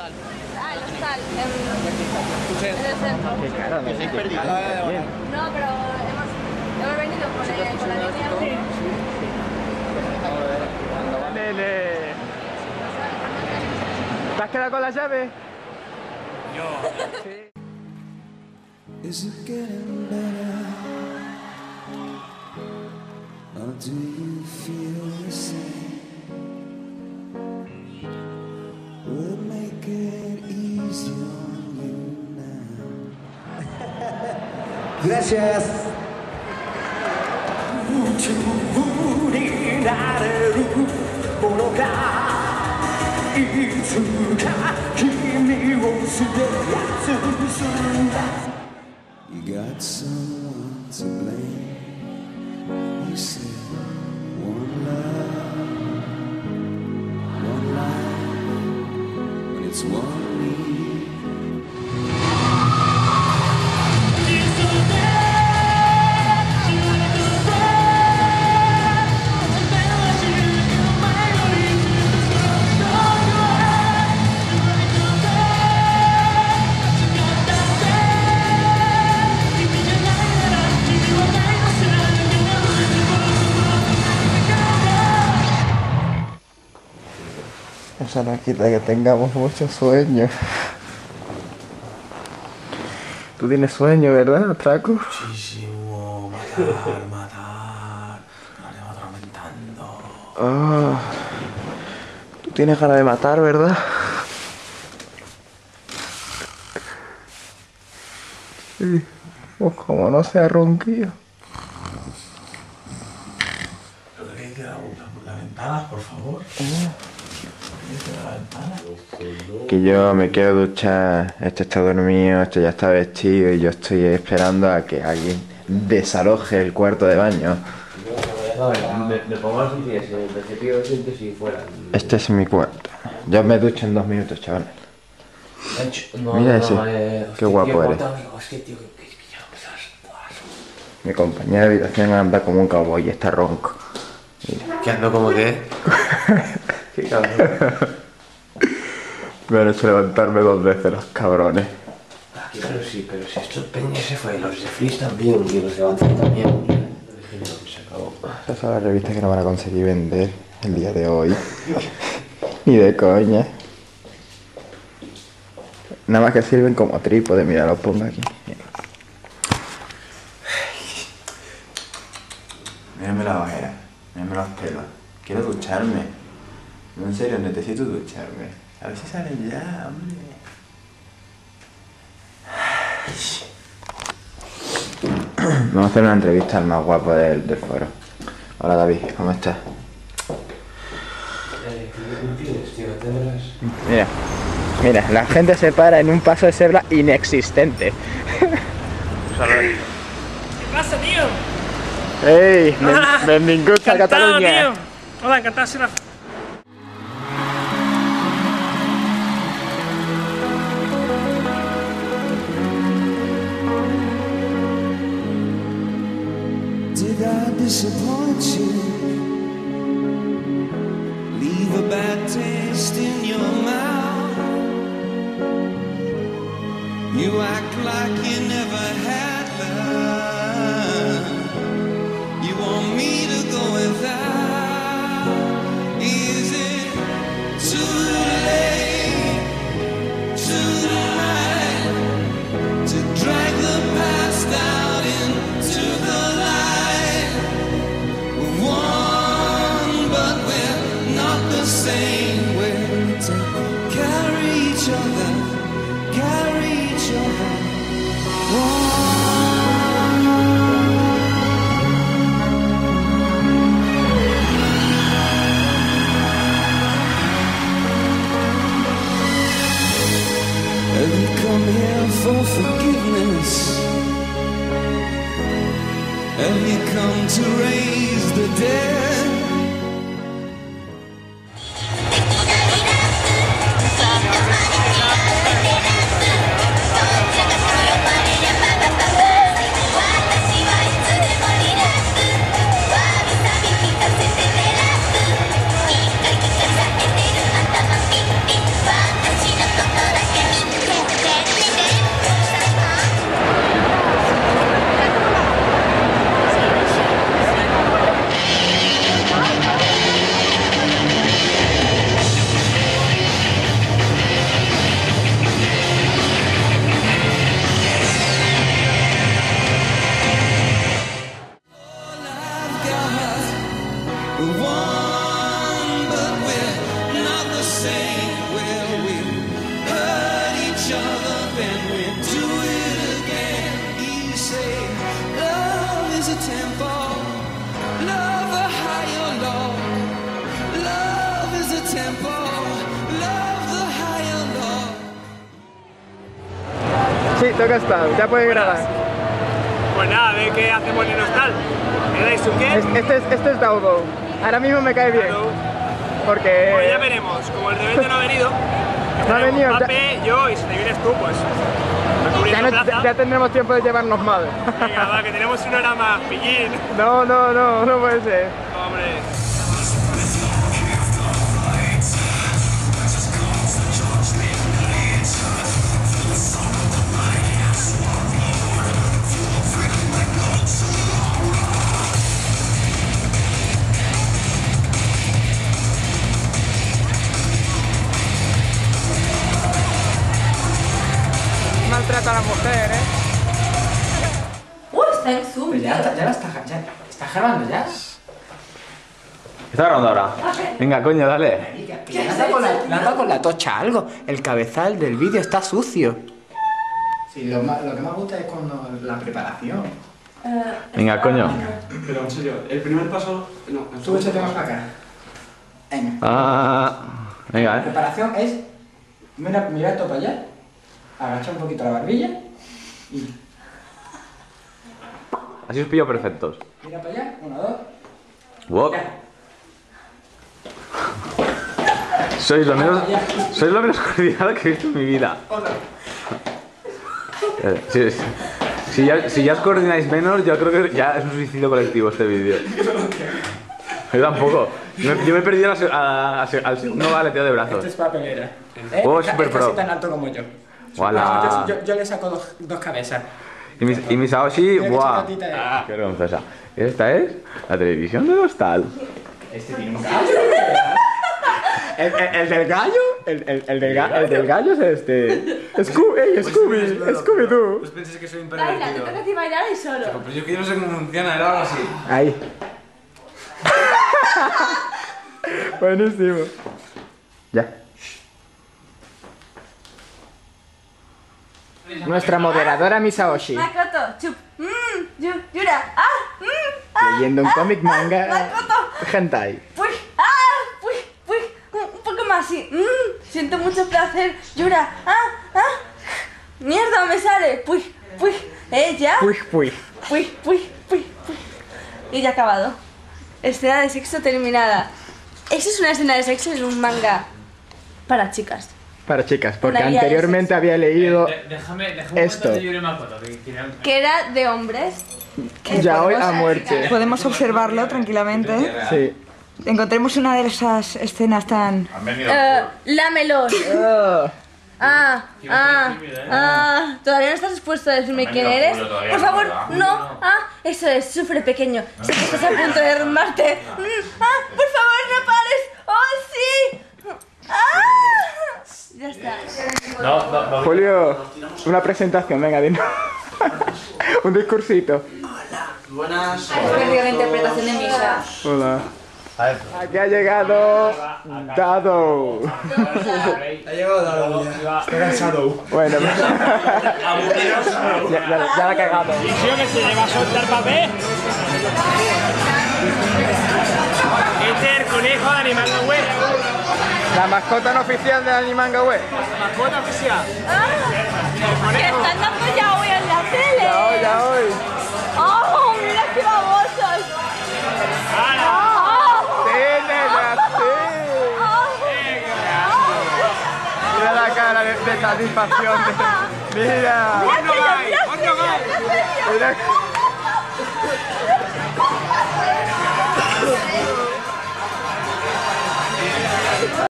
Ah, el hostal, en el centro. Qué cara, Que se perdido. No, pero hemos venido con la línea 1. Nene. ¿Te has quedado con la llave? Yo. Sí. Is it getting better? Or do you feel the same? Will it make it easier on you now? Gracias. 夢中になれるものがいつか君をすべやつするんだ You got someone to blame. You said one love, one life, but it's one need. Eso no quita que tengamos mucho sueño. Tú tienes sueño, ¿verdad, Traco? Muchísimo. Matar, matar. Nos estamos atormentando. Ah, tú tienes ganas de matar, ¿verdad? Sí. Pues como no sea ronquillo. Pero que hay que dar las ventanas, por favor. Que yo me quiero duchar, este está dormido, este ya está vestido y yo estoy esperando a que alguien desaloje el cuarto de baño. Me pongo así, me cepillo siempre si fuera. Este es mi cuarto. Yo me ducho en 2 minutos, chavales. Mira ese, qué guapo eres. Mi compañera de habitación anda como un cowboy y está ronco. Mira. ¿Qué ando como qué? Qué cabrón. Me han hecho levantarme 2 veces los cabrones. Pero si estos peñas se fue, los de Flis también, y los de Avanzar también. Se acabó. Estas son las revistas que no van a conseguir vender el día de hoy. Ni de coña. Nada más que sirven como trípode, mira, los pongo aquí. Mírame la ojera, mírame los pelos. Quiero ducharme. No, en serio, necesito ducharme. A ver si salen ya, hombre. Vamos a hacer una entrevista al más guapo del foro. Hola David, ¿cómo estás? Mira, mira, la gente se para en un paso de cebra inexistente. ¿Qué pasa, tío? ¡Ey! Benvinguts a Catalunya! Hola, encantado, Sera. Did I disappoint you? Leave a bad taste in your mouth. You act like you never had love. You want me to go without. Is it too late tonight to drag the past out into the light? We're one, but we're not the same. We're to carry each other, carry each other. Have you come here for forgiveness? Have you come to raise the dead? say, well, we hurt each other, then we do it again. You say, love is a tempo, love the higher law. Love is a tempo, love the higher law. Sí, toca estar, ya puedes grabar. Pues nada, a ver qué hacemos en el hostal. ¿Me dais un qué? Este es Daudo. Ahora mismo me cae bien. Porque... Pues ya veremos, como el rebelde no ha venido, no ha venido, Pape, yo y si te vienes tú, pues ya tendremos tiempo de llevarnos mal. Venga, va, que tenemos una hora más, pillín. No puede ser. Hombre. Maltrata a la mujer, Está en Zoom. Pues ya está grabando ya. ¿Está grabando ahora? Venga, coño, dale. Le has dado con la tocha algo. El cabezal del vídeo está sucio. Sí, lo que más gusta es cuando la preparación. Venga, coño. Pero en serio, el primer paso... No, Tú échate más para acá. Venga. Venga, La preparación es... Mira esto para allá. Agacha un poquito la barbilla. Y... Así os pillo perfectos. mira para allá. 1, 2. Wow. Sois lo menos cordial que he visto en mi vida. Si ya os coordináis menos, yo creo que ya es un suicidio colectivo este vídeo. Yo tampoco. Yo me he perdido al segundo aleteo de brazos. Esto es papelera. Oh, super pro. Casi tan alto como yo. Voilà. Yo le saco dos cabezas. Y mi Saoshi, Mira qué ¡buah! chocotita es. ¡Qué vergonzosa! Esta es la televisión del hostal. Este tiene un gallo. El del gallo, el del gallo es este. Scooby-Doo. Pues pensé que soy Baila, te impervertido. toca a ti bailar y solo. Pero yo que no sé cómo funciona, era algo así. Ahí. Buenísimo. Ya. Nuestra moderadora Misaoshi. Makoto, chup. Yura. Leyendo un cómic manga. Makoto. Hentai. Pues, un poco más así. Siento mucho placer. Yura. Mierda, me sale. Ya. Y ya ha acabado. Escena de sexo terminada. Eso es una escena de sexo en un manga para chicas. Para chicas, porque Una guía de anteriormente había leído Déjame esto. Que era de hombres. Ya hoy a muerte. Podemos observarlo tranquilamente. Sí. Encontremos una de esas escenas tan... Lámelo. Todavía no estás dispuesto a decirme quién eres. Por favor, no. Eso es, sufre pequeño. Sé que estás a punto de derrumbarte. Por favor, no pares. ¡Oh, sí! Ya está. Julio, una presentación, venga, dinos. Un discursito. Buenas. He perdido la interpretación de Misha. Hola. Aquí ha llegado Dado. Ha llegado Dado ya. Está cansado. Bueno, ya la ha cagado. ¿Y tío que se le va a soltar papel? Este es el conejo de Animanga Web. La mascota no oficial de Animanga Web. Mascota oficial. Que están dando ya hoy en la tele. Ya hoy. ¡Oh, mira qué babosos! Sí, nena, sí. Mira la cara de satisfacción. Mira. Mira.